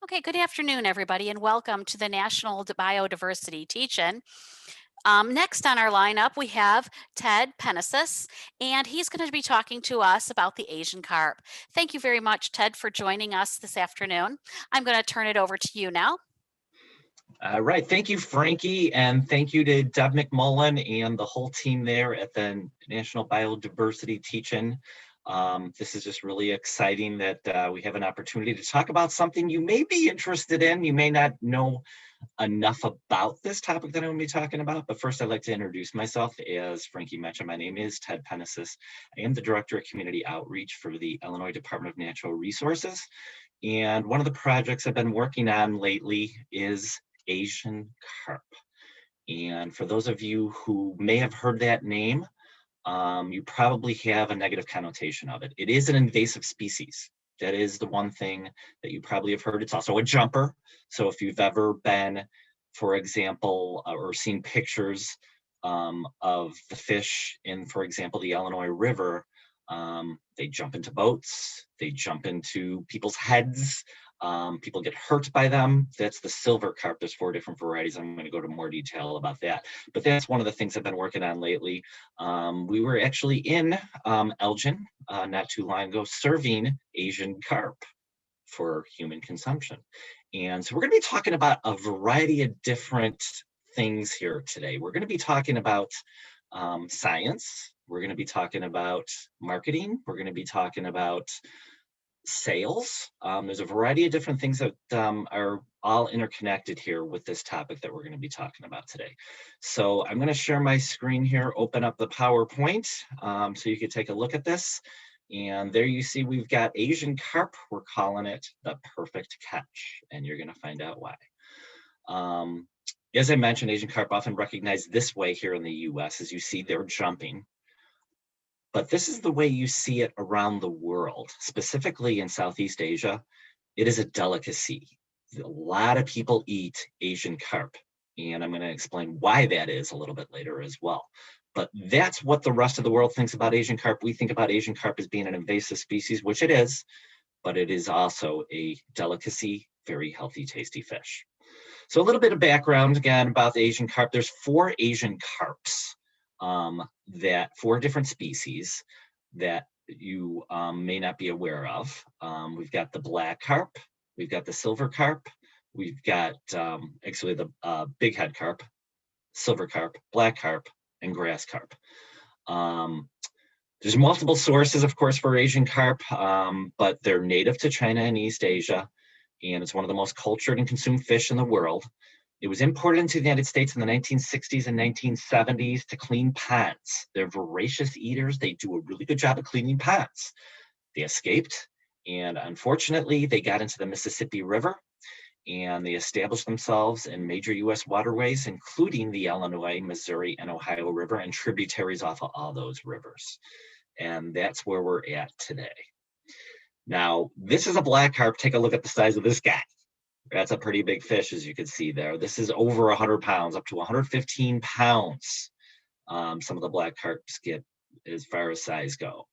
Okay, good afternoon, everybody, and welcome to the National Biodiversity Teach-In. Next on our lineup, we have Ted Penesis, and he's going to be talking to us about the Asian carp. Thank you very much, Ted, for joining us this afternoon. I'm going to turn it over to you now. All right, thank you, Frankie, and thank you to Deb McMullen and the whole team there at the National Biodiversity Teach-In. This is just really exciting that we have an opportunity to talk about something you may be interested in. You may not know enough about this topic that I'm going to be talking about, but first I'd like to introduce myself. As Frankie mentioned, my name is Ted Penesis. I am the Director of Community Outreach for the Illinois Department of Natural Resources, and one of the projects I've been working on lately is Asian carp. And for those of you who may have heard that name, you probably have a negative connotation of it. It is an invasive species. That is the one thing that you probably have heard. It's also a jumper. So if you've ever been, for example, or seen pictures of the fish in, for example, the Illinois River, they jump into boats, they jump into people's heads, people get hurt by them. That's the silver carp. There's 4 different varieties. I'm going to go to more detail about that. But that's one of the things I've been working on lately. We were actually in Elgin not too long ago serving Asian carp for human consumption. And so we're going to be talking about a variety of different things here today. We're going to be talking about science. We're going to be talking about marketing. We're going to be talking about sales. There's a variety of different things that are all interconnected here with this topic that we're going to be talking about today. So I'm going to share my screen here, open up the PowerPoint so you can take a look at this. And there you see we've got Asian carp. We're calling it the perfect catch, and you're going to find out why. As I mentioned, Asian carp often recognized this way here in the US. As you see, they're jumping. But this is the way you see it around the world, specifically in Southeast Asia. It is a delicacy. A lot of people eat Asian carp, and I'm going to explain why that is a little bit later as well. But that's what the rest of the world thinks about Asian carp. We think about Asian carp as being an invasive species, which it is, but it is also a delicacy, very healthy, tasty fish. So a little bit of background again about the Asian carp. There's 4 Asian carps. 4 different species that you may not be aware of. We've got the black carp, we've got the silver carp, we've got actually the big head carp, silver carp, black carp, and grass carp. There's multiple sources, of course, for Asian carp, but they're native to China and East Asia, and it's one of the most cultured and consumed fish in the world. It was imported into the United States in the 1960s and 1970s to clean ponds. They're voracious eaters. They do a really good job of cleaning ponds. They escaped, and unfortunately, they got into the Mississippi River, and they established themselves in major U.S. waterways, including the Illinois, Missouri, and Ohio River, and tributaries off of all those rivers. And that's where we're at today. Now, this is a black carp. Take a look at the size of this guy. That's a pretty big fish, as you can see there. This is over 100 pounds, up to 115 pounds. Some of the black carps get as far as size go.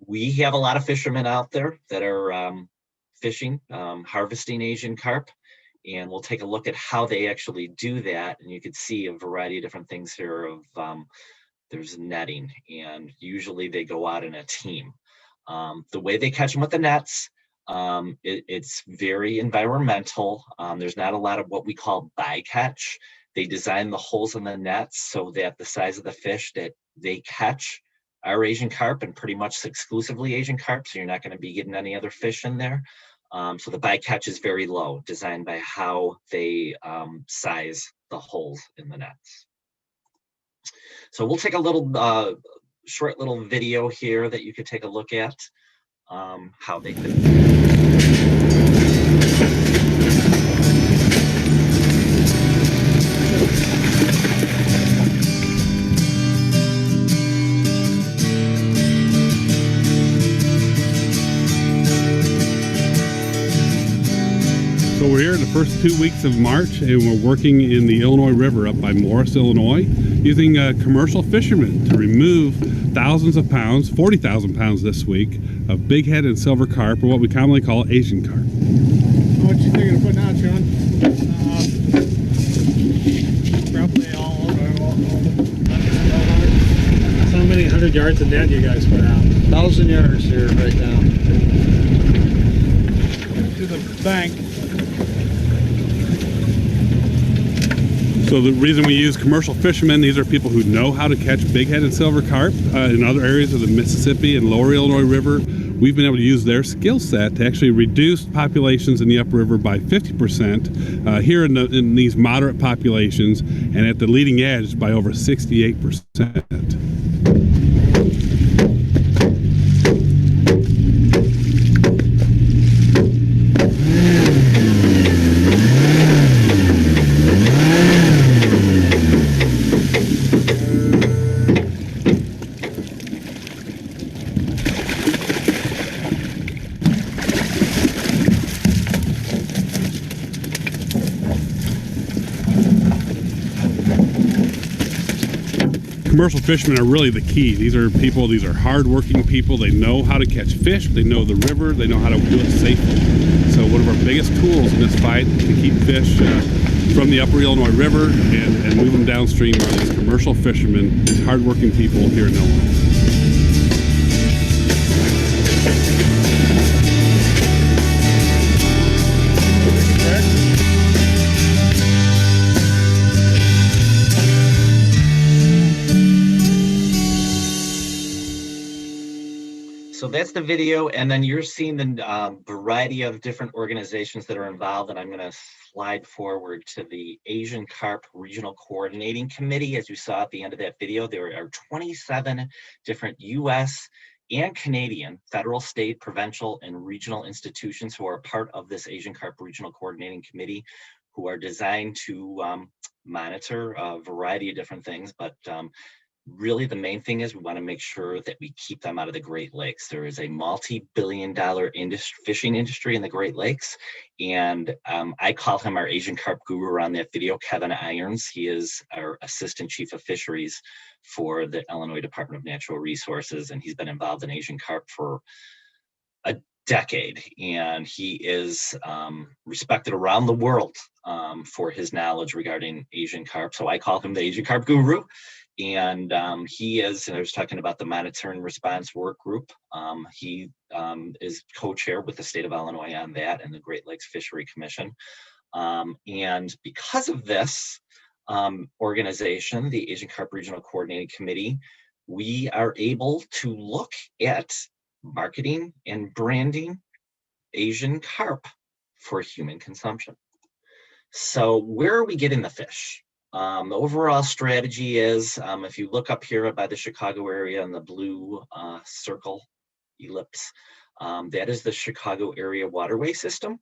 We have a lot of fishermen out there that are fishing, harvesting Asian carp, and we'll take a look at how they actually do that. And you can see a variety of different things here of there's netting, and usually they go out in a team. The way they catch them with the nets, it's very environmental. There's not a lot of what we call bycatch. They design the holes in the nets so that the size of the fish that they catch are Asian carp, and pretty much exclusively Asian carp, so you're not going to be getting any other fish in there. So the bycatch is very low, designed by how they size the holes in the nets. So we'll take a little short little video here that you could take a look at how they could. So we're here in the first 2 weeks of March, and we're working in the Illinois River up by Morris, Illinois, using commercial fishermen to remove thousands of pounds, 40,000 pounds this week, of bighead and silver carp, or what we commonly call Asian carp. What you thinking of putting out, Sean? Roughly all how many 100 yards of net you guys put out? 1,000 yards here right now. To the bank. So the reason we use commercial fishermen, these are people who know how to catch bighead and silver carp in other areas of the Mississippi and lower Illinois River. We've been able to use their skill set to actually reduce populations in the upriver by 50% here in these moderate populations, and at the leading edge by over 68%. Commercial fishermen are really the key. These are hard-working people. They know how to catch fish. They know the river. They know how to do it safely. So one of our biggest tools in this fight to keep fish from the upper Illinois River and move them downstream are these commercial fishermen, these hard-working people here in Illinois. So that's the video, and then you're seeing the variety of different organizations that are involved, and I'm going to slide forward to the Asian Carp Regional Coordinating Committee. As you saw at the end of that video, there are 27 different U.S. and Canadian federal, state, provincial, and regional institutions who are part of this Asian Carp Regional Coordinating Committee, who are designed to monitor a variety of different things, but really the main thing is we want to make sure that we keep them out of the Great Lakes. There is a multi-billion-dollar fishing industry in the Great Lakes, and I call him our Asian Carp guru on that video, Kevin Irons. He is our Assistant Chief of Fisheries for the Illinois Department of Natural Resources, and he's been involved in Asian Carp for a decade, and he is respected around the world for his knowledge regarding Asian Carp. So I call him the Asian Carp guru. And he is, and I was talking about the Monitoring Response Work Group. He is co-chair with the state of Illinois on that and the Great Lakes Fishery Commission. And because of this organization, the Asian Carp Regional Coordinating Committee, we are able to look at marketing and branding Asian carp for human consumption. So where are we getting the fish? The overall strategy is, if you look up here by the Chicago area in the blue circle ellipse, that is the Chicago area waterway system.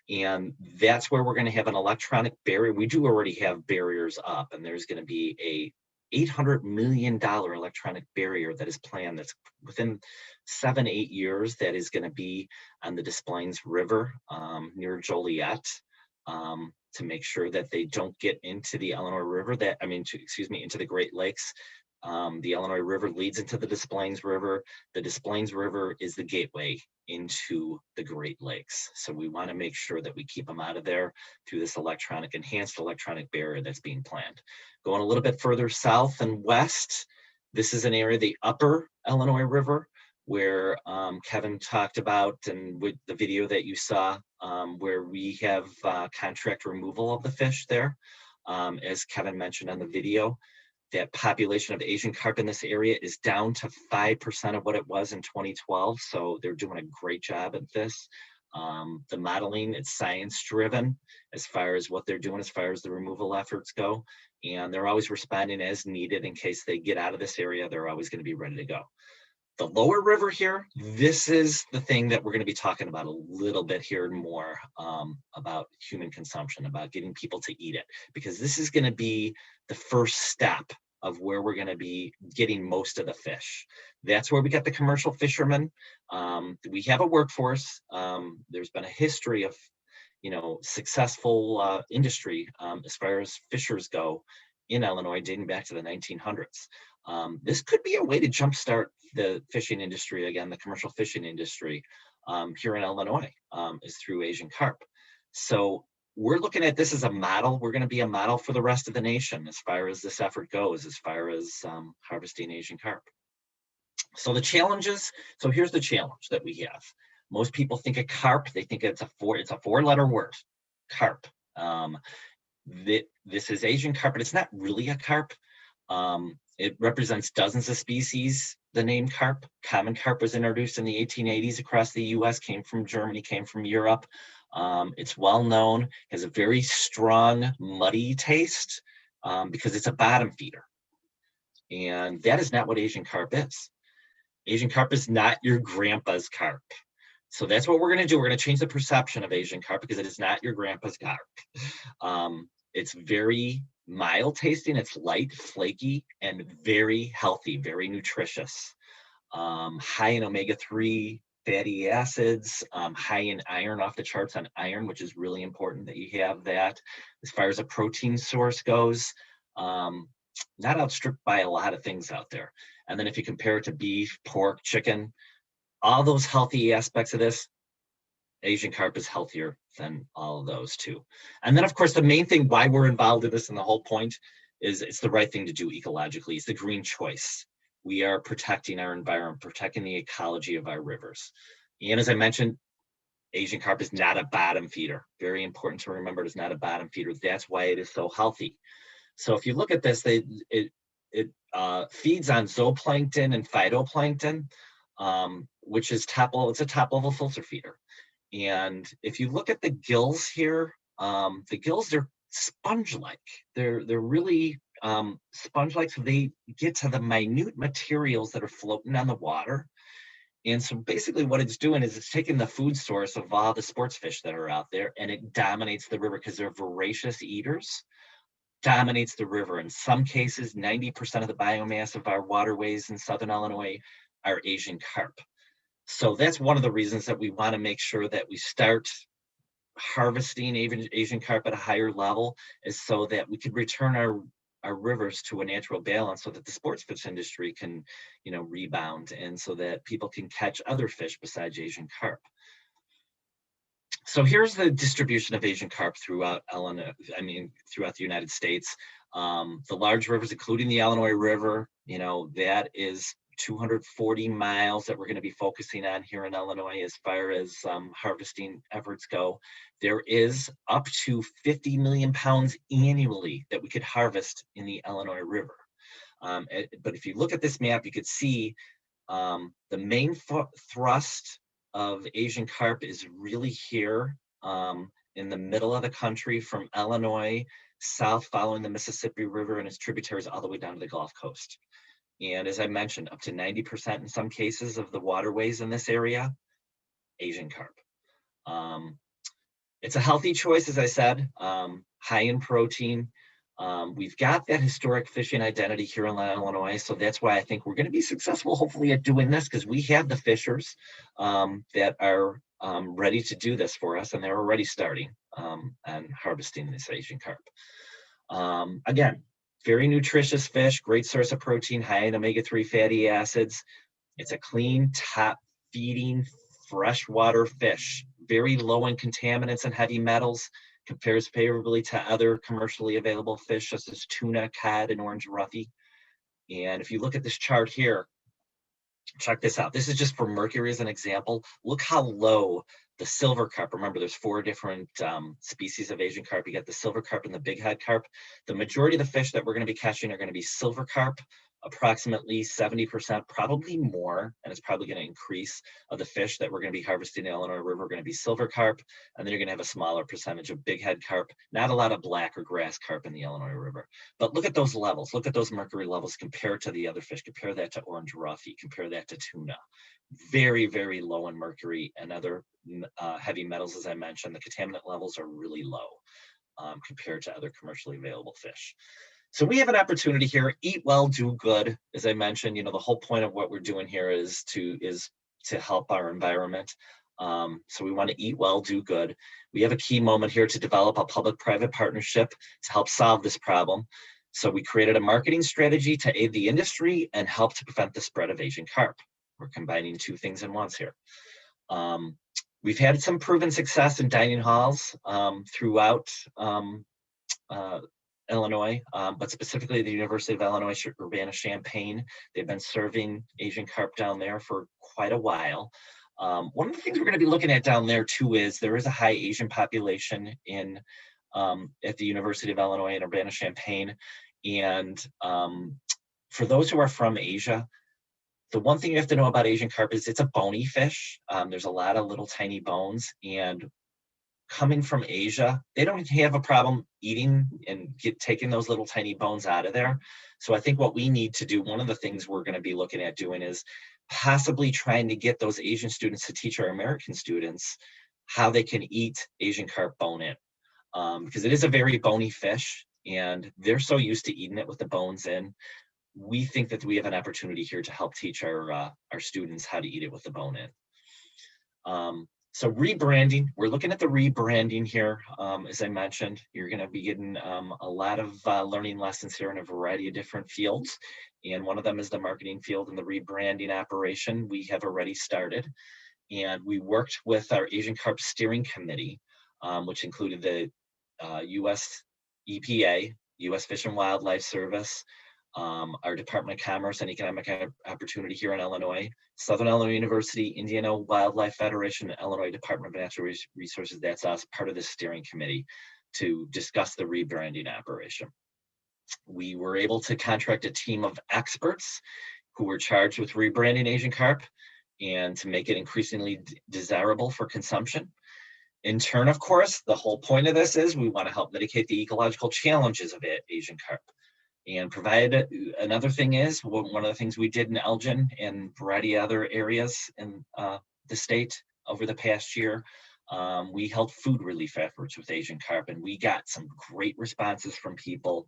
And that's where we're going to have an electronic barrier. We do already have barriers up, and there's going to be a $800 million electronic barrier that is planned that's within 7-8 years that is going to be on the Des Plaines River near Joliet. To make sure that they don't get into the Illinois River, into the Great Lakes. The Illinois River leads into the Des Plaines River. The Des Plaines River is the gateway into the Great Lakes. So we want to make sure that we keep them out of there through this enhanced electronic barrier that's being planned. Going a little bit further south and west, this is an area, the upper Illinois River, where Kevin talked about, and with the video that you saw, where we have contract removal of the fish there. As Kevin mentioned on the video, that population of Asian carp in this area is down to 5% of what it was in 2012. So they're doing a great job at this. The modeling, it's science driven as far as what they're doing, as far as the removal efforts go. And they're always responding as needed in case they get out of this area, they're always going to be ready to go. The lower river here, this is the thing that we're going to be talking about a little bit here and more about human consumption, about getting people to eat it, because this is going to be the first step of where we're going to be getting most of the fish. That's where we got the commercial fishermen. We have a workforce. There's been a history of, successful industry as far as fishers go in Illinois dating back to the 1900s. This could be a way to jumpstart the fishing industry again, the commercial fishing industry here in Illinois, is through Asian carp. So we're looking at this as a model. We're going to be a model for the rest of the nation as far as this effort goes, as far as harvesting Asian carp. So the challenges, so here's the challenge that we have. Most people think of carp, they think it's a four-letter word, carp. This is Asian carp, but it's not really a carp. It represents dozens of species. The name carp, common carp, was introduced in the 1880s across the US, came from Germany, came from Europe. It's well known, has a very strong, muddy taste because it's a bottom feeder. And that is not what Asian carp is. Asian carp is not your grandpa's carp. So that's what we're going to do. We're going to change the perception of Asian carp because it is not your grandpa's carp. It's very mild tasting, it's light, flaky, and very healthy, very nutritious. High in omega-3 fatty acids, high in iron, off the charts on iron, which is really important that you have that. As far as a protein source goes, not outstripped by a lot of things out there. And then if you compare it to beef, pork, chicken, all those healthy aspects of this, Asian carp is healthier than all of those too. And then of course, the main thing why we're involved in this and the whole point is it's the right thing to do ecologically. It's the green choice. We are protecting our environment, protecting the ecology of our rivers. And as I mentioned, Asian carp is not a bottom feeder. Very important to remember, it is not a bottom feeder. That's why it is so healthy. So if you look at this, it feeds on zooplankton and phytoplankton, which is it's a top level filter feeder. And if you look at the gills here, the gills are sponge-like. They're really sponge-like, so they get to the minute materials that are floating on the water. And so basically what it's doing is it's taking the food source of all the sports fish that are out there, and it dominates the river because they're voracious eaters, dominates the river. In some cases, 90% of the biomass of our waterways in Southern Illinois are Asian carp. So that's one of the reasons that we want to make sure that we start harvesting Asian carp at a higher level, is so that we could return our rivers to a natural balance, so that the sports fish industry can, rebound, and so that people can catch other fish besides Asian carp. So here's the distribution of Asian carp throughout throughout the United States. The large rivers, including the Illinois River, that is 240 miles that we're going to be focusing on here in Illinois as far as harvesting efforts go. There is up to 50 million pounds annually that we could harvest in the Illinois River. But if you look at this map, you could see the main thrust of Asian carp is really here in the middle of the country, from Illinois south, following the Mississippi River and its tributaries all the way down to the Gulf Coast. And as I mentioned, up to 90% in some cases of the waterways in this area, Asian carp. It's a healthy choice, as I said, high in protein. We've got that historic fishing identity here in Illinois, so that's why I think we're going to be successful, hopefully, at doing this, because we have the fishers that are ready to do this for us, and they're already starting and harvesting this Asian carp. Again, very nutritious fish, great source of protein, high in omega-3 fatty acids. It's a clean, top-feeding, freshwater fish, very low in contaminants and heavy metals, compares favorably to other commercially available fish such as tuna, cod, and orange roughy. And if you look at this chart here, check this out. This is just for mercury as an example. Look how low the silver carp, remember there's 4 different species of Asian carp. You got the silver carp and the big head carp. The majority of the fish that we're going to be catching are going to be silver carp, approximately 70%, probably more, and it's probably going to increase, of the fish that we're going to be harvesting in the Illinois River are going to be silver carp, and then you're going to have a smaller percentage of big head carp, not a lot of black or grass carp in the Illinois River. But look at those levels, look at those mercury levels compared to the other fish, compare that to orange roughy, compare that to tuna. Very, very low in mercury and other heavy metals, as I mentioned. The contaminant levels are really low compared to other commercially available fish. So we have an opportunity here. Eat well, do good. As I mentioned, the whole point of what we're doing here is to help our environment. So we want to eat well, do good. We have a key moment here to develop a public-private partnership to help solve this problem. So we created a marketing strategy to aid the industry and help to prevent the spread of Asian carp. We're combining two things in once here. We've had some proven success in dining halls throughout Illinois, but specifically the University of Illinois Urbana-Champaign. They've been serving Asian carp down there for quite a while. One of the things we're going to be looking at down there too is there is a high Asian population in at the University of Illinois in Urbana-Champaign, and for those who are from Asia, the one thing you have to know about Asian carp is it's a bony fish. There's a lot of little tiny bones, and coming from Asia, they don't have a problem eating and taking those little tiny bones out of there. So I think what we need to do, one of the things we're going to be looking at doing is possibly trying to get those Asian students to teach our American students how they can eat Asian carp bone in, because it is a very bony fish and they're so used to eating it with the bones in. We think that we have an opportunity here to help teach our students how to eat it with the bone in. So rebranding, we're looking at the rebranding here. As I mentioned, you're going to be getting a lot of learning lessons here in a variety of different fields. And one of them is the marketing field and the rebranding operation. We have already started. And we worked with our Asian Carp Steering Committee, which included the U.S. EPA, U.S. Fish and Wildlife Service, our Department of Commerce and Economic Opportunity here in Illinois, Southern Illinois University, Indiana Wildlife Federation, and Illinois Department of Natural Resources. That's us, part of the steering committee, to discuss the rebranding operation. We were able to contract a team of experts who were charged with rebranding Asian carp and to make it increasingly desirable for consumption. In turn, of course, the whole point of this is we want to help mitigate the ecological challenges of Asian carp. And provide another thing is one of the things we did in Elgin and a variety of other areas in the state over the past year, we held food relief efforts with Asian carp, and we got some great responses from people.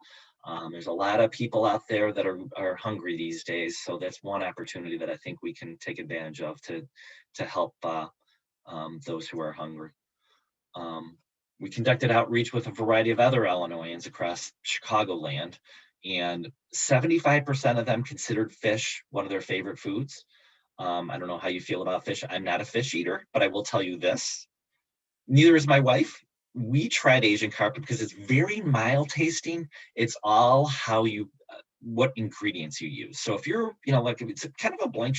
There's a lot of people out there that are hungry these days, so that's one opportunity that I think we can take advantage of to help those who are hungry. We conducted outreach with a variety of other Illinoisans across Chicagoland, and 75% of them considered fish one of their favorite foods. I don't know how you feel about fish. I'm not a fish eater, but I will tell you this. Neither is my wife. We tried Asian carp because it's very mild tasting. It's all how you, what ingredients you use. So if you're, like it's kind of a blank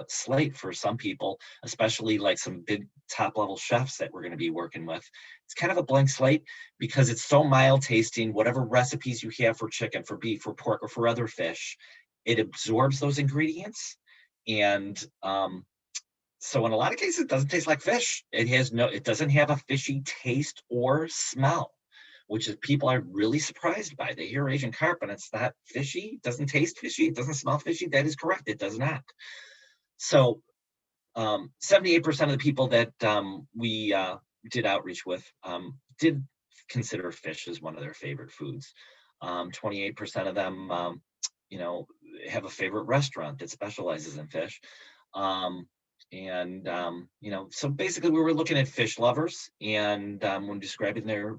slate for some people, especially like some big top level chefs that we're going to be working with. It's kind of a blank slate because it's so mild tasting. Whatever recipes you have for chicken, for beef, for pork, or for other fish, it absorbs those ingredients. And so in a lot of cases, it doesn't taste like fish. It doesn't have a fishy taste or smell, which is people are really surprised by. They hear Asian carp and it's not fishy, it doesn't taste fishy, it doesn't smell fishy. That is correct, it does not. So 78% of the people that we did outreach with did consider fish as one of their favorite foods. 28% of them, have a favorite restaurant that specializes in fish. So basically we were looking at fish lovers, and when describing their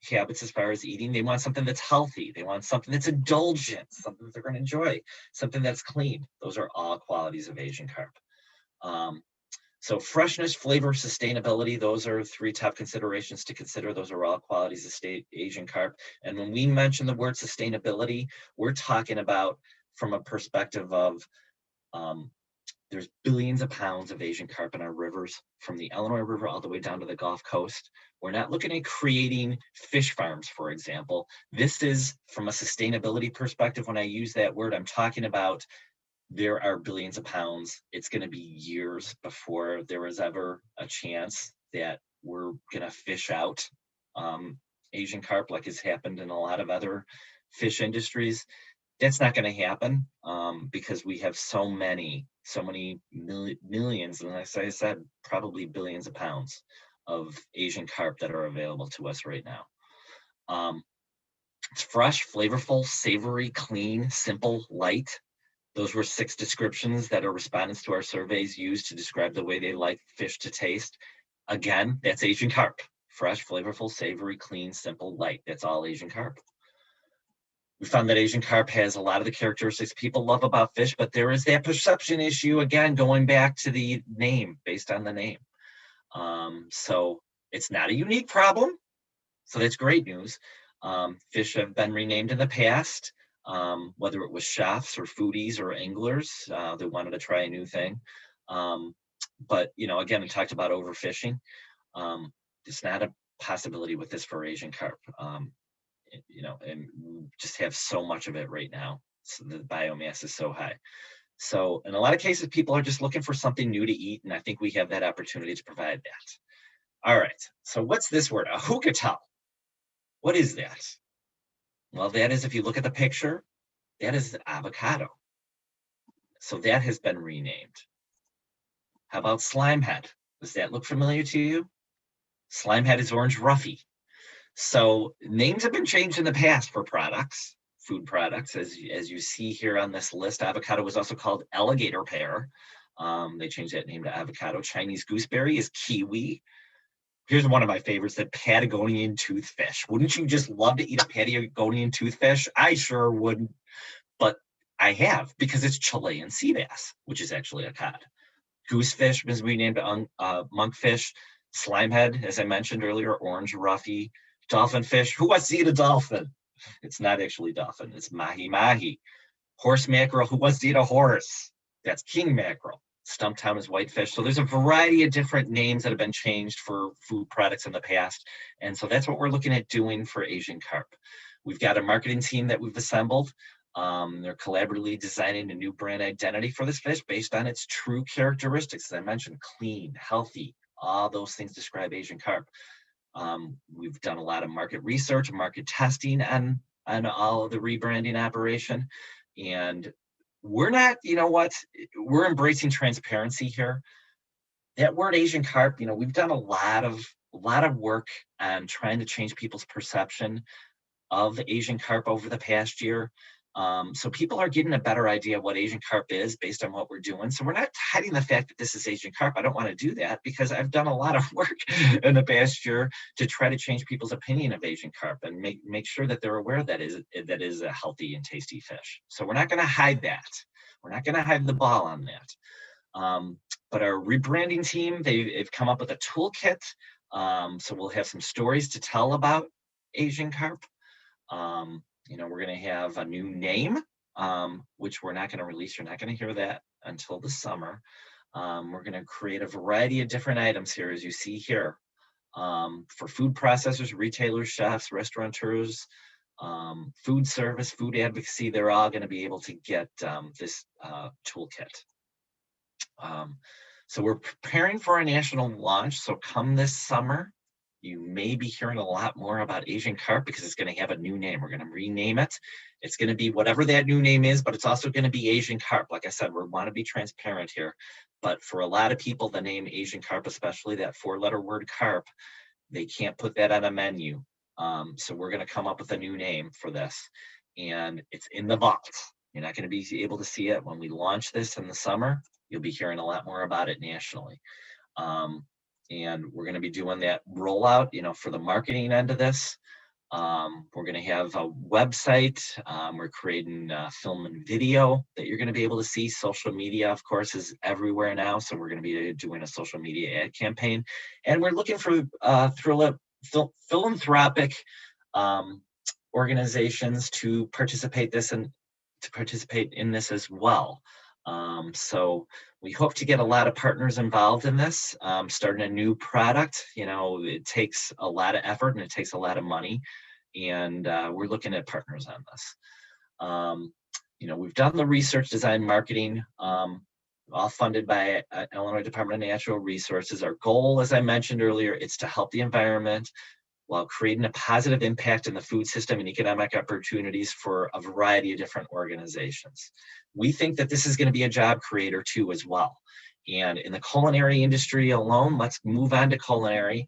habits as far as eating, they want something that's healthy. They want something that's indulgent, something that they're going to enjoy, something that's clean. Those are all qualities of Asian carp. So freshness, flavor, sustainability, those are three top considerations to consider. Those are all qualities of Asian carp. And when we mention the word sustainability, we're talking about from a perspective of there's billions of pounds of Asian carp in our rivers, from the Illinois River all the way down to the Gulf Coast. We're not looking at creating fish farms, for example. This is from a sustainability perspective. When I use that word, I'm talking about there are billions of pounds. It's going to be years before there is ever a chance that we're going to fish out Asian carp like has happened in a lot of other fish industries. That's not going to happen because we have so many millions, and as I said, probably billions of pounds of Asian carp that are available to us right now. It's fresh, flavorful, savory, clean, simple, light. Those were 6 descriptions that our respondents to our surveys used to describe the way they like fish to taste. Again, that's Asian carp. Fresh, flavorful, savory, clean, simple, light. That's all Asian carp. We found that Asian carp has a lot of the characteristics people love about fish, but there is that perception issue, again, going back to the name, based on the name. So it's not a unique problem. So that's great news. Fish have been renamed in the past, whether it was chefs or foodies or anglers that wanted to try a new thing. But, again, we talked about overfishing. It's not a possibility with this for Asian carp. And we just have so much of it right now. So the biomass is so high. So in a lot of cases, people are just looking for something new to eat. And I think we have that opportunity to provide that. All right. So what's this word? A hookatao. What is that? Well, that is, if you look at the picture, that is the avocado. So that has been renamed. How about slimehead? Does that look familiar to you? Slimehead is orange roughy. So names have been changed in the past for products, food products, as you see here on this list. Avocado was also called alligator pear. They changed that name to avocado. Chinese gooseberry is kiwi. Here's one of my favorites, the Patagonian toothfish. Wouldn't you just love to eat a Patagonian toothfish? I sure wouldn't, but I have, because it's Chilean sea bass, which is actually a cod. Goosefish was renamed to monkfish. Slimehead, as I mentioned earlier, orange roughy. Dolphinfish, who wants to eat a dolphin? It's not actually dolphin, it's mahi-mahi. Horse mackerel, who wants to eat a horse? That's king mackerel. Stumptown is whitefish. So there's a variety of different names that have been changed for food products in the past. And so that's what we're looking at doing for Asian carp. We've got a marketing team that we've assembled. They're collaboratively designing a new brand identity for this fish based on its true characteristics. As I mentioned, clean, healthy, all those things describe Asian carp. We've done a lot of market research, market testing on all of the rebranding operation. And we're not, we're embracing transparency here. That word Asian carp, we've done a lot of work on trying to change people's perception of Asian carp over the past year. So people are getting a better idea of what Asian carp is based on what we're doing. So we're not hiding the fact that this is Asian carp. I don't want to do that, because I've done a lot of work in the past year to try to change people's opinion of Asian carp and make sure that they're aware that is a healthy and tasty fish. So we're not going to hide that. We're not going to hide the ball on that. But our rebranding team, they've come up with a toolkit. So we'll have some stories to tell about Asian carp. We're going to have a new name, which we're not going to release. You're not going to hear that until the summer. We're going to create a variety of different items here, as you see here, for food processors, retailers, chefs, restaurateurs, food service, food advocacy. They're all going to be able to get this toolkit. So we're preparing for a national launch. So come this summer, you may be hearing a lot more about Asian carp, because it's going to have a new name. We're going to rename it. It's going to be whatever that new name is, but it's also going to be Asian carp. Like I said, we want to be transparent here. But for a lot of people, the name Asian carp, especially that 4-letter word carp, they can't put that on a menu. So we're going to come up with a new name for this. And it's in the vault. You're not going to be able to see it when we launch this in the summer. You'll be hearing a lot more about it nationally. And we're going to be doing that rollout, for the marketing end of this. We're going to have a website. We're creating film and video that you're going to be able to see. Social media, of course, is everywhere now. So we're going to be doing a social media ad campaign. And we're looking for philanthropic organizations to participate in this as well. So we hope to get a lot of partners involved in this. Starting a new product, it takes a lot of effort and it takes a lot of money. And we're looking at partners on this. We've done the research, design, marketing, all funded by Illinois Department of Natural Resources. Our goal, as I mentioned earlier, is to help the environment while creating a positive impact in the food system and economic opportunities for a variety of different organizations. We think that this is going to be a job creator too as well. And in the culinary industry alone, let's move on to culinary.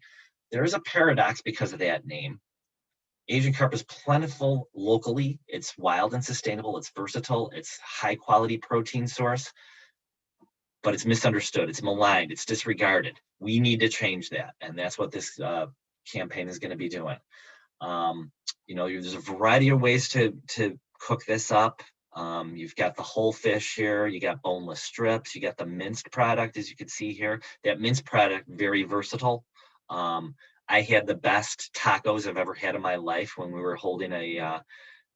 There is a paradox because of that name. Asian carp is plentiful locally. It's wild and sustainable. It's versatile. It's high quality protein source, but it's misunderstood. It's maligned. It's disregarded. We need to change that. And that's what this campaign is going to be doing. You know, there's a variety of ways to cook this up. You've got the whole fish here, you got boneless strips, you got the minced product, as you can see here. That minced product, very versatile. I had the best tacos I've ever had in my life when we were holding a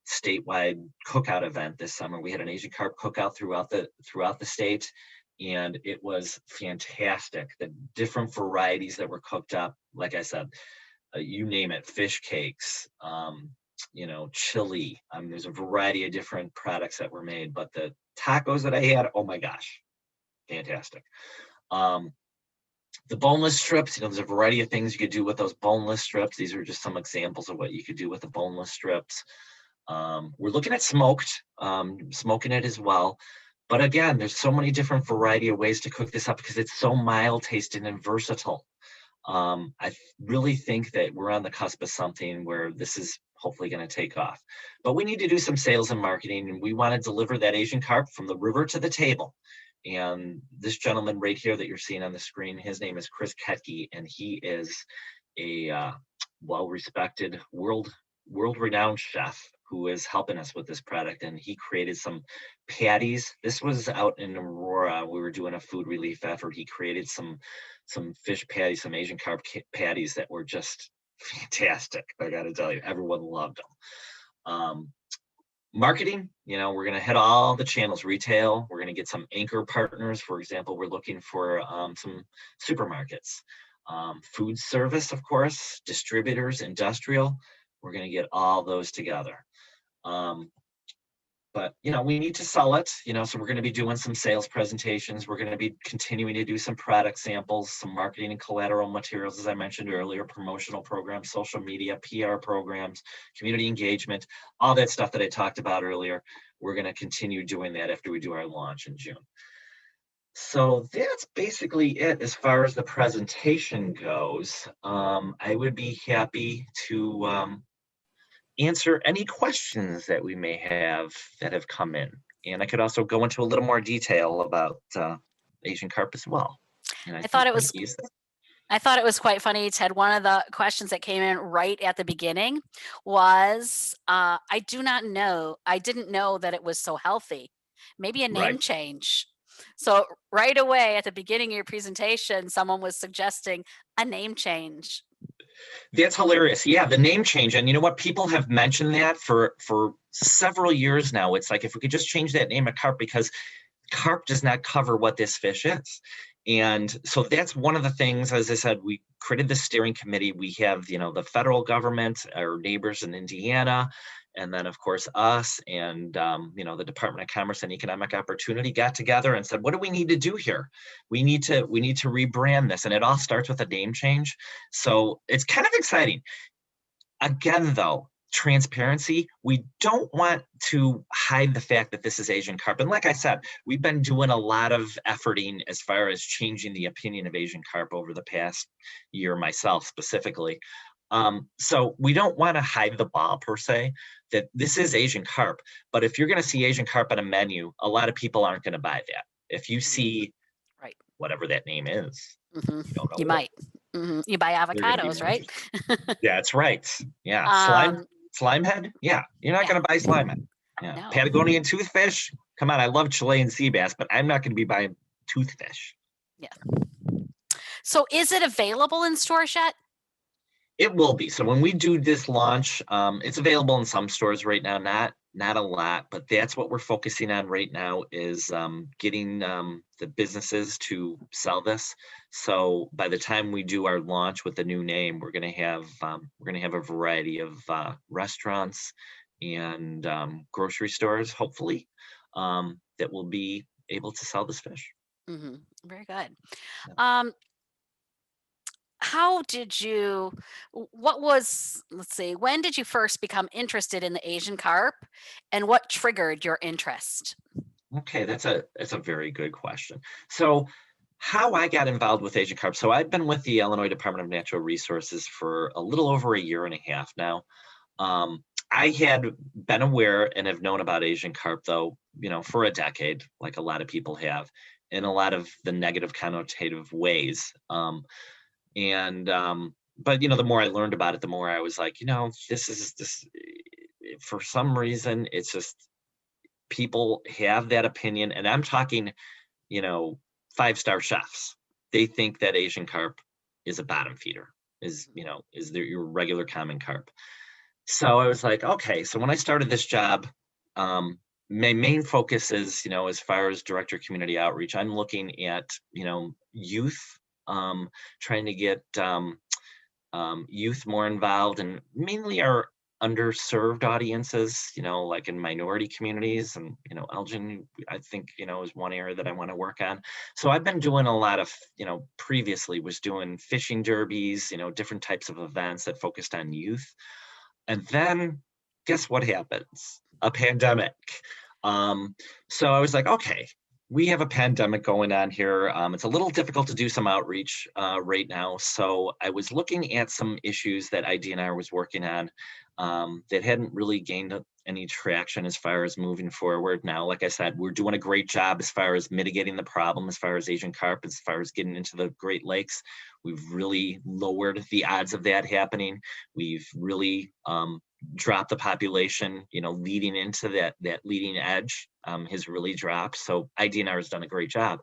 statewide cookout event this summer. We had an Asian carp cookout throughout the state, and it was fantastic. The different varieties that were cooked up, like I said, you name it, fish cakes, you know, chili. There's a variety of different products that were made, but the tacos that I had, oh my gosh, fantastic. The boneless strips, you know, there's a variety of things you could do with those boneless strips. These are just some examples of what you could do with the boneless strips. We're looking at smoking it as well. But again, there's so many different variety of ways to cook this up because it's so mild tasting and versatile. I really think that we're on the cusp of something where this is hopefully going to take off. But we need to do some sales and marketing, and we want to deliver that Asian carp from the river to the table. And this gentleman right here that you're seeing on the screen, his name is Chris Ketke, and he is a well-respected, world-renowned chef who is helping us with this product. And he created some patties. This was out in Aurora. We were doing a food relief effort. He created some fish patties, some Asian carp patties that were just fantastic. I got to tell you, everyone loved them. Marketing, you know, we're going to hit all the channels. Retail, we're going to get some anchor partners. For example, we're looking for some supermarkets. Food service, of course, distributors, industrial. We're going to get all those together. But, you know, we need to sell it, you know, so we're going to be doing some sales presentations. We're going to be continuing to do some product samples, some marketing and collateral materials, as I mentioned earlier, promotional programs, social media, PR programs, community engagement, all that stuff that I talked about earlier. We're going to continue doing that after we do our launch in June. So that's basically it as far as the presentation goes. I would be happy to answer any questions that we may have that have come in. And I could also go into a little more detail about Asian carp as well. And I thought it was quite funny, Ted. One of the questions that came in right at the beginning was, I didn't know that it was so healthy. Maybe a name change. So right away at the beginning of your presentation, someone was suggesting a name change. That's hilarious. Yeah, the name change. And you know what? People have mentioned that for several years now. It's like, if we could just change that name of carp, because carp does not cover what this fish is. And so that's one of the things, as I said, we created the steering committee. We have, you know, the federal government, our neighbors in Indiana, and then of course us and, you know, the Department of Commerce and Economic Opportunity got together and said, what do we need to do here? We need to rebrand this. And it all starts with a name change. So it's kind of exciting. Again, though, transparency, we don't want to hide the fact that this is Asian carp. And like I said, we've been doing a lot of efforting as far as changing the opinion of Asian carp over the past year, myself specifically. So we don't want to hide the ball per se, that this is Asian carp. But if you're going to see Asian carp on a menu, a lot of people aren't going to buy that. If you see whatever that name is, you might. You buy avocados, right? Yeah, that's right. Yeah, slime head. Yeah, you're not going to buy slime head. Yeah, no. Patagonian toothfish. Come on, I love Chilean sea bass, but I'm not going to be buying toothfish. Yeah. So is it available in stores yet? It will be. So when we do this launch, it's available in some stores right now, not a lot, but that's what we're focusing on right now is getting the businesses to sell this. So by the time we do our launch with the new name, we're going to have a variety of restaurants and grocery stores, hopefully, that will be able to sell this fish. Mm-hmm. Very good. Yeah. When did you first become interested in the Asian carp, and what triggered your interest? Okay, that's a very good question. So how I got involved with Asian carp. So I've been with the Illinois Department of Natural Resources for a little over a year and a half now. I had been aware and have known about Asian carp, though, you know, for a decade, like a lot of people have, in a lot of the negative connotative ways. but the more I learned about it, the more I was like, this for some reason, it's just people have that opinion, and I'm talking, 5-star chefs. They think that Asian carp is a bottom feeder, is your regular common carp. So I was like, okay, so when I started this job, my main focus is, as far as director of community outreach, I'm looking at, youth, trying to get youth more involved, and mainly our underserved audiences, like in minority communities, and, Elgin, I think, is one area that I want to work on. So I've been doing a lot of, previously was doing fishing derbies, different types of events that focused on youth. And then guess what happens? A pandemic. So I was like, okay, we have a pandemic going on here. It's a little difficult to do some outreach right now. So I was looking at some issues that IDNR was working on that hadn't really gained any traction as far as moving forward. Now, like I said, we're doing a great job as far as mitigating the problem, as far as Asian carp, as far as getting into the Great Lakes. We've really lowered the odds of that happening. We've really dropped the population, leading into that leading edge has really dropped. So IDNR has done a great job,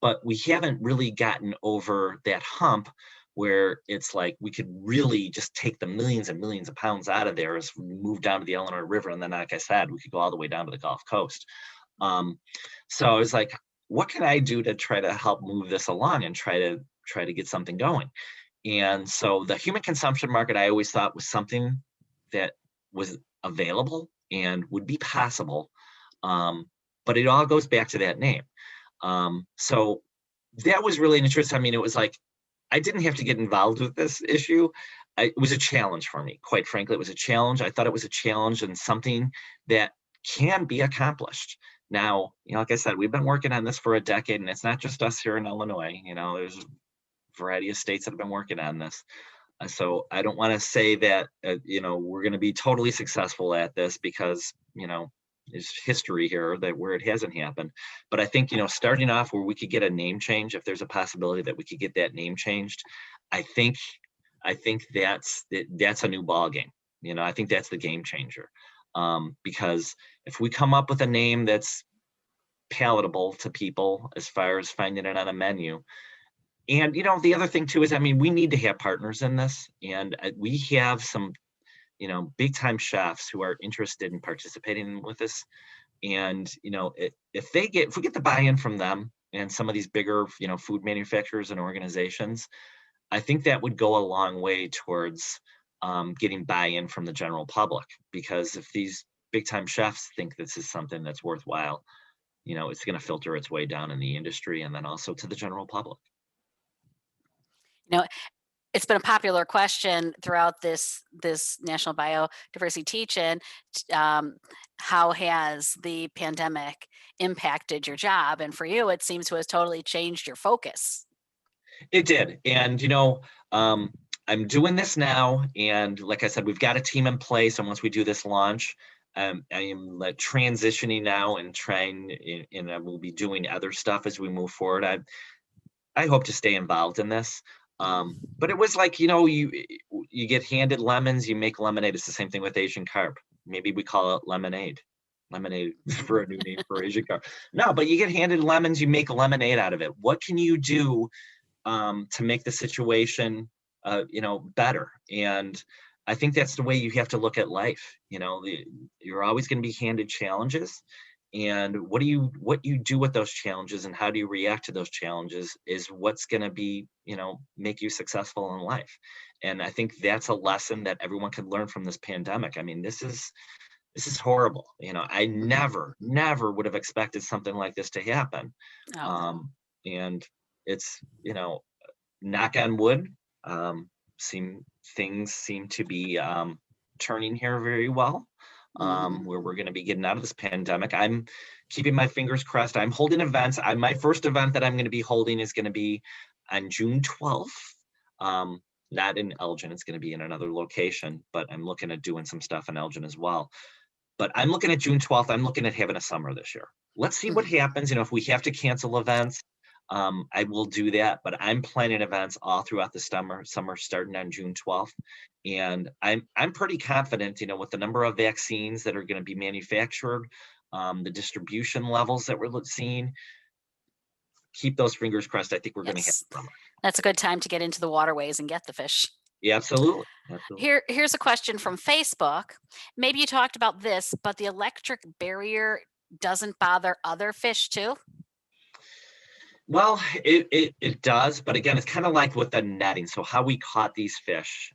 but we haven't really gotten over that hump where it's like we could really just take the millions and millions of pounds out of there as we move down to the Illinois River. And then, like I said, we could go all the way down to the Gulf Coast. So I was like, what can I do to try to help move this along and try to get something going? And so the human consumption market, I always thought was something that was available and would be possible. But it all goes back to that name. So that was really interesting. I mean, it was like, I didn't have to get involved with this issue. It was a challenge for me. Quite frankly, it was a challenge. I thought it was a challenge and something that can be accomplished. Now, like I said, we've been working on this for a decade, and it's not just us here in Illinois. There's a variety of states that have been working on this. So I don't want to say that, we're going to be totally successful at this because, there's history here that where it hasn't happened. But I think, starting off where we could get a name change, if there's a possibility that we could get that name changed, I think that's a new ball game. I think that's the game changer. Because if we come up with a name that's palatable to people as far as finding it on a menu, and the other thing too is, I mean, we need to have partners in this, and we have some big time chefs who are interested in participating with us. And, if we get the buy-in from them and some of these bigger, food manufacturers and organizations, I think that would go a long way towards getting buy-in from the general public. Because if these big time chefs think this is something that's worthwhile, it's going to filter its way down in the industry and then also to the general public. It's been a popular question throughout this National Biodiversity Teach-In. How has the pandemic impacted your job? And for you, it seems to have totally changed your focus. It did. And, I'm doing this now. And like I said, we've got a team in place. And once we do this launch, I am transitioning now and trying, and I will be doing other stuff as we move forward. I hope to stay involved in this. But it was like, you get handed lemons, you make lemonade. It's the same thing with Asian carp. Maybe we call it lemonade for a new name for Asian carp. No, but you get handed lemons, you make lemonade out of it. What can you do to make the situation, better? And I think that's the way you have to look at life. You're always going to be handed challenges. And what you do with those challenges and how do you react to those challenges is what's going to be, make you successful in life. And I think that's a lesson that everyone can learn from this pandemic. I mean, this is horrible. I never would have expected something like this to happen. Oh. And it's, knock on wood, things seem to be turning here very well. Where we're going to be getting out of this pandemic. I'm keeping my fingers crossed. I'm holding events. My first event that I'm going to be holding is going to be on June 12th. Not in Elgin. It's going to be in another location, but I'm looking at doing some stuff in Elgin as well. But I'm looking at June 12th. I'm looking at having a summer this year. Let's see what happens. If we have to cancel events, I will do that, but I'm planning events all throughout the summer starting on June 12th. And I'm pretty confident, with the number of vaccines that are going to be manufactured, the distribution levels that we're seeing. Keep those fingers crossed. I think we're going to have Yes. summer. That's a good time to get into the waterways and get the fish. Yeah, absolutely. Here's a question from Facebook. Maybe you talked about this, but the electric barrier doesn't bother other fish too? Well, it does, but again, it's kind of like with the netting. So how we caught these fish,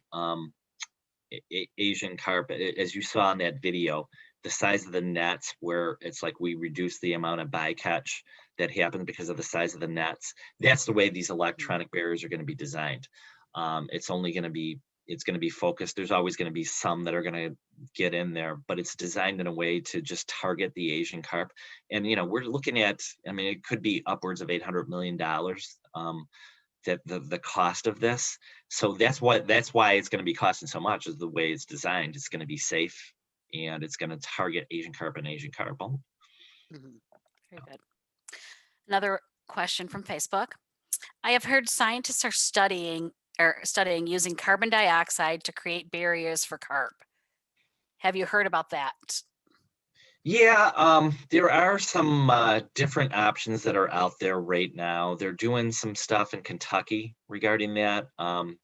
Asian carp, as you saw in that video, the size of the nets, where it's like we reduce the amount of bycatch that happens because of the size of the nets. That's the way these electronic barriers are going to be designed. It's going to be focused. There's always going to be some that are going to get in there, but it's designed in a way to just target the Asian carp. And, we're looking at, it could be upwards of $800 million, that the cost of this. So that's why it's going to be costing so much, is the way it's designed. It's going to be safe, and it's going to target Asian carp and Asian carp only. Very good. Another question from Facebook. I have heard scientists are studying using carbon dioxide to create barriers for carp. Have you heard about that? Yeah, there are some different options that are out there right now. They're doing some stuff in Kentucky regarding that.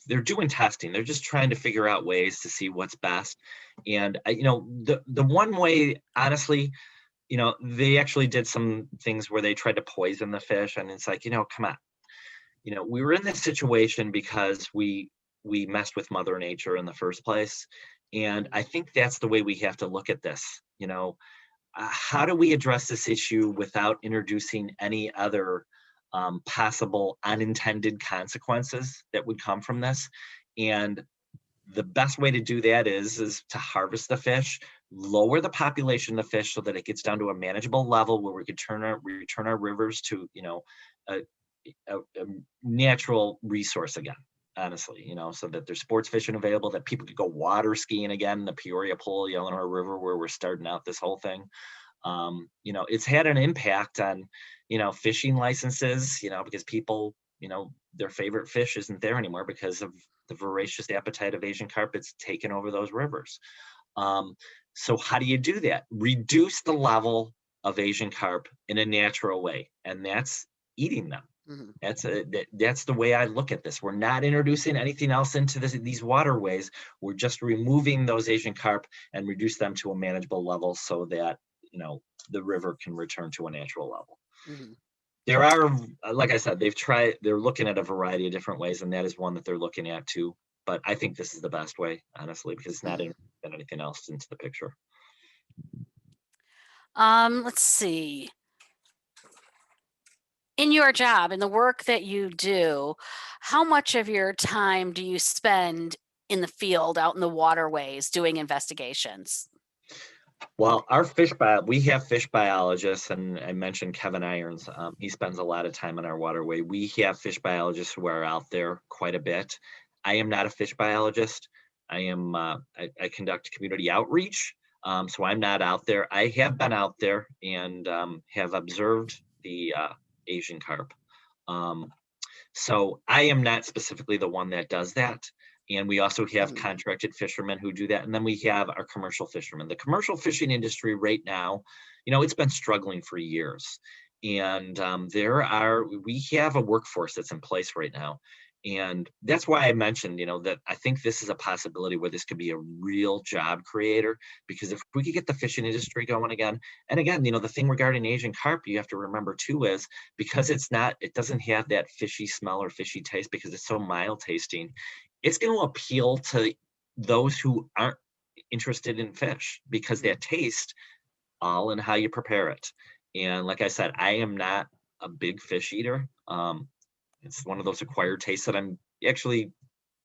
They're doing testing. They're just trying to figure out ways to see what's best. And the one way, honestly, they actually did some things where they tried to poison the fish, and it's like, come on. We were in this situation because we messed with Mother Nature in the first place. And I think that's the way we have to look at this. How do we address this issue without introducing any other possible unintended consequences that would come from this? And the best way to do that is to harvest the fish, lower the population of the fish so that it gets down to a manageable level where we could return our rivers to, a natural resource again, honestly, so that there's sports fishing available, that people could go water skiing again in the Peoria Pool, Eleanor River, where we're starting out this whole thing. It's had an impact on, fishing licenses, because people, their favorite fish isn't there anymore because of the voracious appetite of Asian carp. It's taken over those rivers. So how do you do that? Reduce the level of Asian carp in a natural way, and that's eating them. That's the way I look at this. We're not introducing anything else into these waterways. We're just removing those Asian carp and reduce them to a manageable level so that, the river can return to a natural level. There are, like I said, they're looking at a variety of different ways, and that is one that they're looking at too. But I think this is the best way, honestly, because it's not introducing anything else into the picture. Let's see. In your job, in the work that you do, how much of your time do you spend in the field, out in the waterways, doing investigations? Well, we have fish biologists, and I mentioned Kevin Irons. He spends a lot of time on our waterway. We have fish biologists who are out there quite a bit. I am not a fish biologist. I conduct community outreach, so I'm not out there. I have been out there and have observed the Asian carp. So I am not specifically the one that does that. And we also have contracted fishermen who do that. And then we have our commercial fishermen. The commercial fishing industry right now, it's been struggling for years. And we have a workforce that's in place right now. And that's why I mentioned, that I think this is a possibility where this could be a real job creator, because if we could get the fishing industry going again, and again, the thing regarding Asian carp, you have to remember too, is because it doesn't have that fishy smell or fishy taste, because it's so mild tasting, it's going to appeal to those who aren't interested in fish, because that taste all in how you prepare it. And like I said, I am not a big fish eater. It's one of those acquired tastes that I'm actually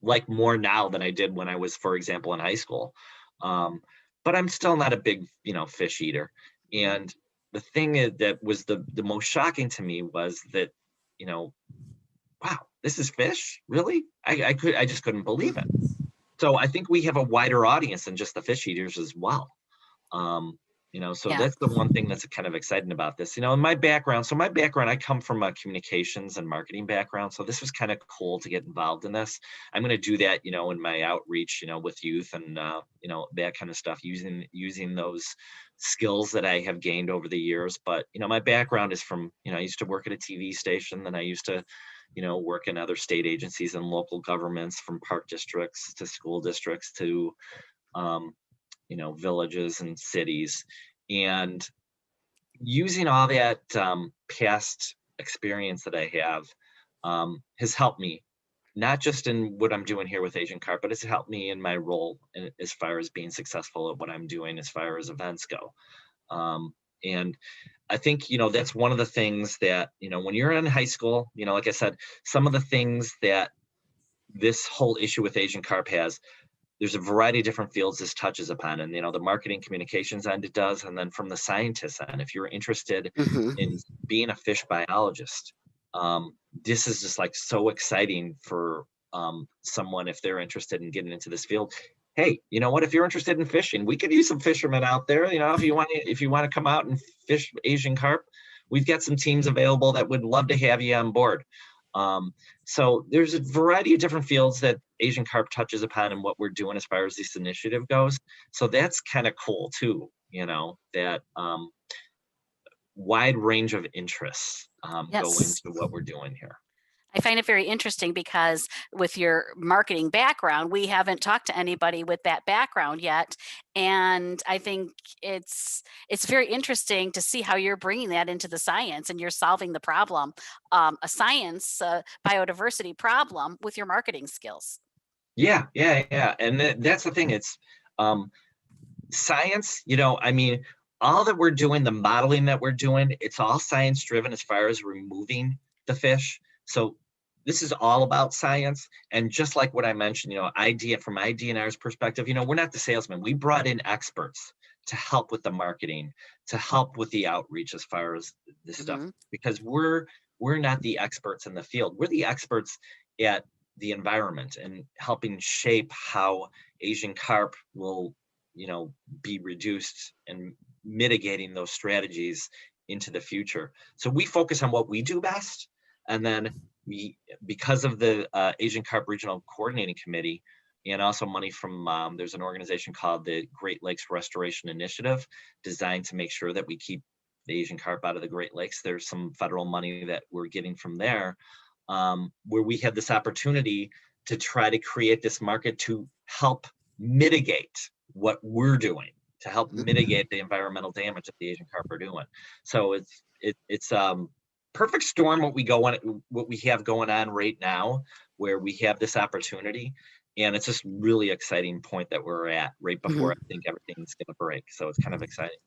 like more now than I did when I was, for example, in high school. But I'm still not a big, fish eater. And the thing that was the most shocking to me was that, wow, this is fish? Really? I just couldn't believe it. So I think we have a wider audience than just the fish eaters as well. So Yeah. that's the one thing that's kind of exciting about this. In my background, I come from a communications and marketing background. So this was kind of cool to get involved in this. I'm going to do that, in my outreach, with youth and, that kind of stuff, using those skills that I have gained over the years. But, my background is from, I used to work at a TV station, then I used to, work in other state agencies and local governments, from park districts to school districts to, villages and cities. And using all that past experience that I have has helped me, not just in what I'm doing here with Asian Carp, but it's helped me in my role as far as being successful at what I'm doing as far as events go. And I think, that's one of the things that, when you're in high school, like I said, some of the things that this whole issue with Asian Carp has, there's a variety of different fields this touches upon, and the marketing communications end it does, and then from the scientist end, if you're interested in being a fish biologist, this is just like so exciting for someone if they're interested in getting into this field. Hey, you know what? If you're interested in fishing, we could use some fishermen out there. If you want to come out and fish Asian carp, we've got some teams available that would love to have you on board. So there's a variety of different fields that Asian Carp touches upon and what we're doing as far as this initiative goes. So that's kind of cool too, that wide range of interests go Yes. into what we're doing here. I find it very interesting because with your marketing background, we haven't talked to anybody with that background yet. And I think it's very interesting to see how you're bringing that into the science and you're solving the problem, a science biodiversity problem with your marketing skills. Yeah. And that's the thing. It's science, all that we're doing, the modeling that we're doing, it's all science driven as far as removing the fish. So this is all about science. And just like what I mentioned, from IDNR's perspective, we're not the salesman. We brought in experts to help with the marketing, to help with the outreach as far as this stuff, because we're not the experts in the field. We're the experts at the environment and helping shape how Asian carp will, be reduced and mitigating those strategies into the future. So we focus on what we do best. And then because of the Asian Carp Regional Coordinating Committee, and also money from, there's an organization called the Great Lakes Restoration Initiative, designed to make sure that we keep the Asian carp out of the Great Lakes. There's some federal money that we're getting from there, where we have this opportunity to try to create this market to help mitigate what we're doing, to help mitigate the environmental damage that the Asian carp are doing. So it's perfect storm what we have going on right now, where we have this opportunity, and it's just really exciting point that we're at right before I think everything's going to break. So it's kind of exciting.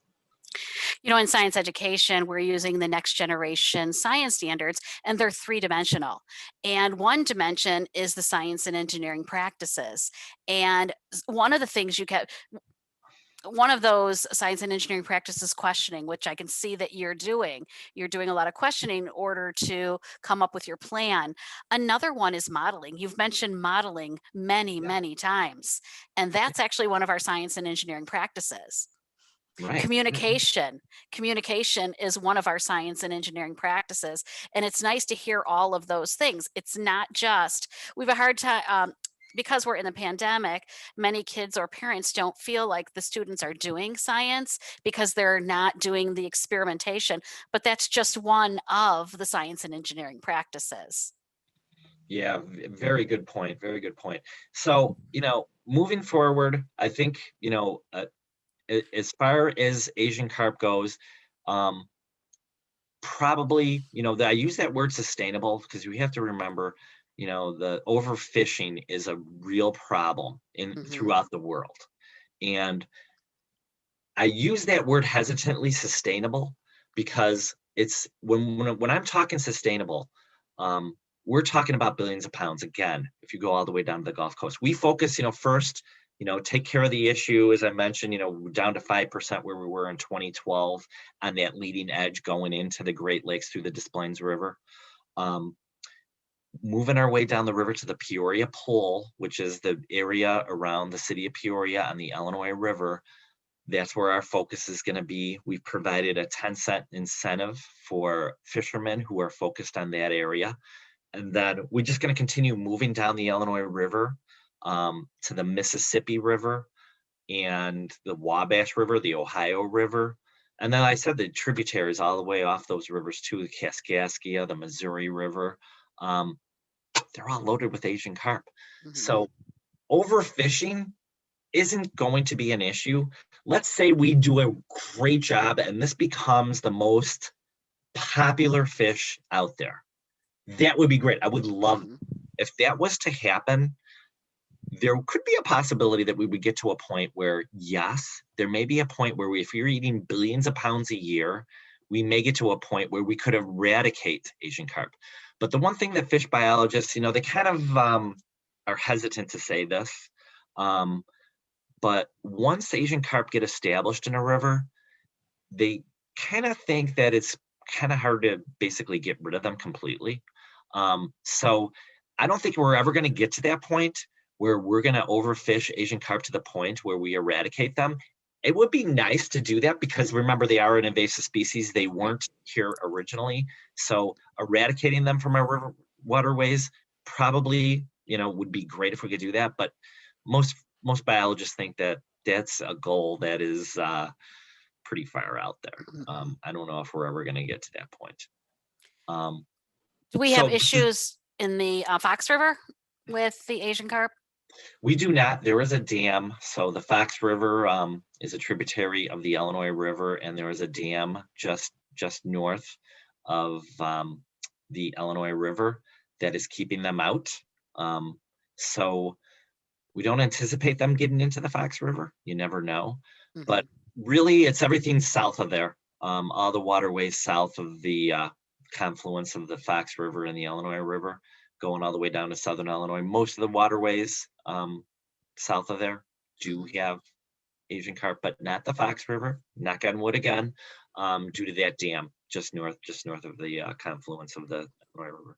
In science education, we're using the next generation science standards, and they're three-dimensional. And one dimension is the science and engineering practices. And one of the things one of those science and engineering practices questioning, which I can see that you're doing a lot of questioning in order to come up with your plan. Another one is modeling. You've mentioned modeling many times, and that's actually one of our science and engineering practices. Right. Communication is one of our science and engineering practices, and it's nice to hear all of those things. It's not just, we have a hard time, because we're in a pandemic, many kids or parents don't feel like the students are doing science because they're not doing the experimentation, but that's just one of the science and engineering practices. Yeah, very good point. Very good point. So, moving forward, I think, as far as Asian carp goes, probably, I use that word sustainable because we have to remember, the overfishing is a real problem throughout the world. And I use that word hesitantly, sustainable, because it's when I'm talking sustainable, we're talking about billions of pounds. Again, if you go all the way down to the Gulf Coast, we focus, first, take care of the issue, as I mentioned, down to 5% where we were in 2012 on that leading edge going into the Great Lakes through the Des Plaines River. Moving our way down the river to the Peoria Pole, which is the area around the city of Peoria on the Illinois River, That's where our focus is going to be. We've provided a 10-cent incentive for fishermen who are focused on that area. And then we're just going to continue moving down the Illinois River to the Mississippi River and the Wabash River, the Ohio River. And then I said the tributaries all the way off those rivers too, the Kaskaskia, the Missouri River. They're all loaded with Asian carp. So overfishing isn't going to be an issue. Let's say we do a great job and this becomes the most popular fish out there. That would be great. I would love if that was to happen. There could be a possibility that we would get to a point where, yes, there may be a point where if you're eating billions of pounds a year, we may get to a point where we could eradicate Asian carp. But the one thing that fish biologists, they kind of are hesitant to say this. But once Asian carp get established in a river, they kind of think that it's kind of hard to basically get rid of them completely. So I don't think we're ever going to get to that point where we're going to overfish Asian carp to the point where we eradicate them. It would be nice to do that because remember, they are an invasive species. They weren't here originally. So eradicating them from our river waterways probably, would be great if we could do that. But most biologists think that that's a goal that is pretty far out there. I don't know if we're ever going to get to that point. Do we have issues in the Fox River with the Asian carp? We do not. There is a dam. So the Fox River is a tributary of the Illinois River, and there is a dam just north of the Illinois River that is keeping them out. So we don't anticipate them getting into the Fox River. You never know. But really, it's everything south of there. All the waterways south of the confluence of the Fox River and the Illinois River, going all the way down to southern Illinois. Most of the waterways south of there do have Asian carp, but not the Fox River. Knock on wood again, due to that dam just north of the confluence of the Illinois River.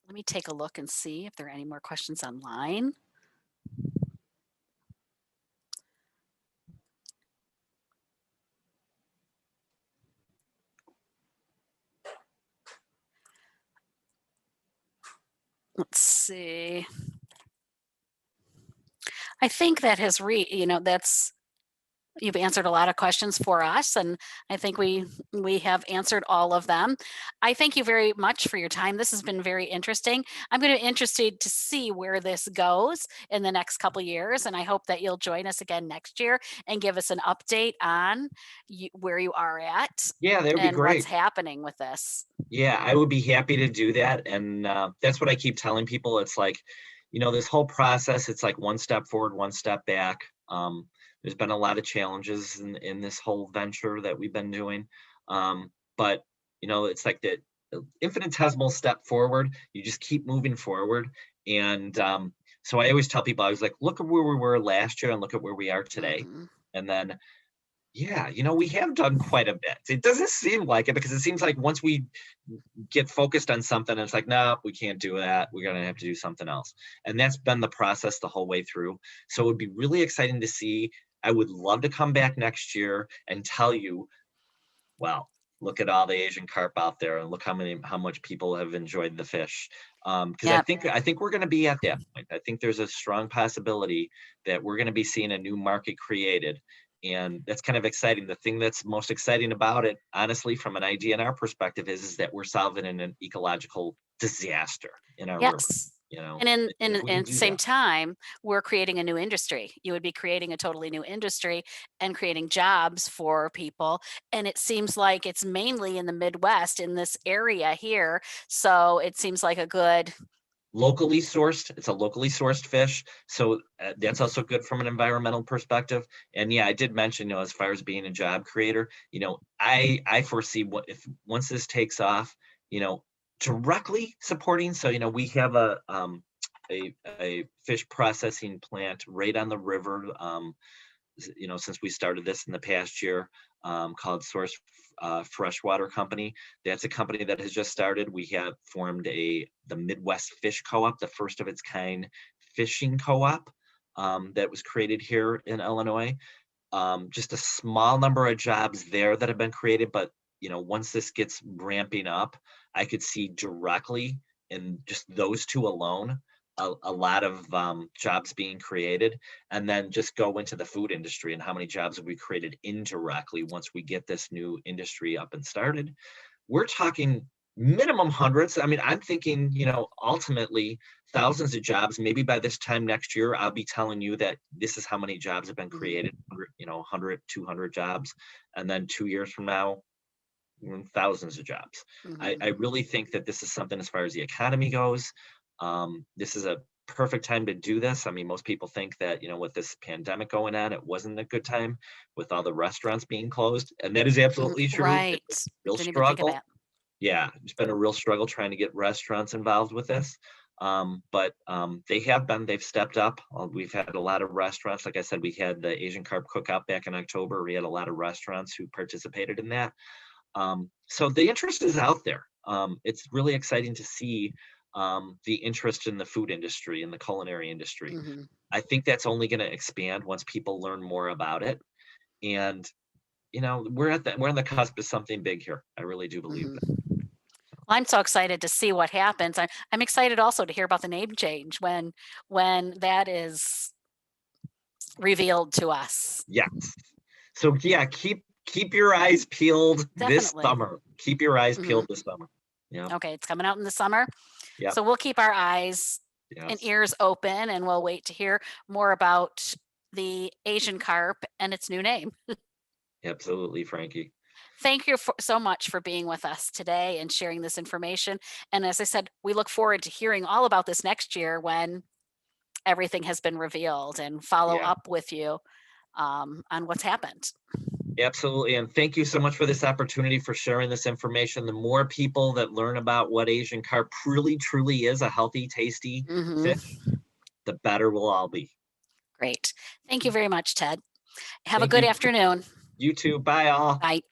Let me take a look and see if there are any more questions online. Let's see. I think that has you've answered a lot of questions for us, and I think we have answered all of them. I thank you very much for your time. This has been very interesting. I'm going to be interested to see where this goes in the next couple of years, and I hope that you'll join us again next year and give us an update on where you are at. Yeah, that would be great. What's happening with this. Yeah, I would be happy to do that. And that's what I keep telling people. It's like, this whole process, it's like one step forward, one step back. There's been a lot of challenges in this whole venture that we've been doing. But, it's like the infinitesimal step forward. You just keep moving forward. And so I always tell people, I was like, look at where we were last year and look at where we are today. And then, yeah, we have done quite a bit. It doesn't seem like it because it seems like once we get focused on something, it's like, no, we can't do that. We're going to have to do something else. And that's been the process the whole way through. So it would be really exciting to see. I would love to come back next year and tell you, wow, look at all the Asian carp out there and look how much people have enjoyed the fish. Because I think we're going to be at that point. I think there's a strong possibility that we're going to be seeing a new market created. And that's kind of exciting. The thing that's most exciting about it, honestly, from an IDNR perspective, is that we're solving an ecological disaster in our river. And at the same time, we're creating a new industry. You would be creating a totally new industry and creating jobs for people. And it seems like it's mainly in the Midwest, in this area here. So it seems like a good... Locally sourced. It's a locally sourced fish. So that's also good from an environmental perspective. And yeah, I did mention, as far as being a job creator, I foresee if once this takes off, directly supporting. So, we have a fish processing plant right on the river, since we started this in the past year, called Source Freshwater Company. That's a company that has just started. We have formed the Midwest Fish Co-op, the first of its kind fishing co-op. that was created here in Illinois. Just a small number of jobs there that have been created, but once this gets ramping up, I could see directly in just those two alone a lot of jobs being created, and then just go into the food industry and how many jobs will be created indirectly once we get this new industry up and started. We're talking minimum hundreds. I mean, I'm thinking, ultimately thousands of jobs. Maybe by this time next year, I'll be telling you that this is how many jobs have been created, 100, 200 jobs. And then 2 years from now, thousands of jobs. I really think that this is something, as far as the economy goes, this is a perfect time to do this. I mean, most people think that, with this pandemic going on, it wasn't a good time with all the restaurants being closed. And that is absolutely true. Right. It's a real Didn't even think of struggle. that. Yeah, it's been a real struggle trying to get restaurants involved with this. But they've stepped up. We've had a lot of restaurants. Like I said, we had the Asian Carp Cookout back in October. We had a lot of restaurants who participated in that. So the interest is out there. It's really exciting to see the interest in the food industry and the culinary industry. I think that's only going to expand once people learn more about it. And we're on the cusp of something big here. I really do believe that. Well, I'm so excited to see what happens. I'm excited also to hear about the name change when that is revealed to us. Yes. So yeah, keep your eyes peeled this Definitely. summer. Keep your eyes peeled this summer. Yeah. Okay, it's coming out in the summer. Yep. So we'll keep our eyes and ears open, and we'll wait to hear more about the Asian carp and its new name. Absolutely, Frankie. Thank you so much for being with us today and sharing this information. And as I said, we look forward to hearing all about this next year when everything has been revealed, and follow up with you on what's happened. Absolutely. And thank you so much for this opportunity, for sharing this information. The more people that learn about what Asian carp really, truly is, a healthy, tasty fish, the better we'll all be. Great. Thank you very much, Ted. Have a good afternoon. You too. Bye all. Bye.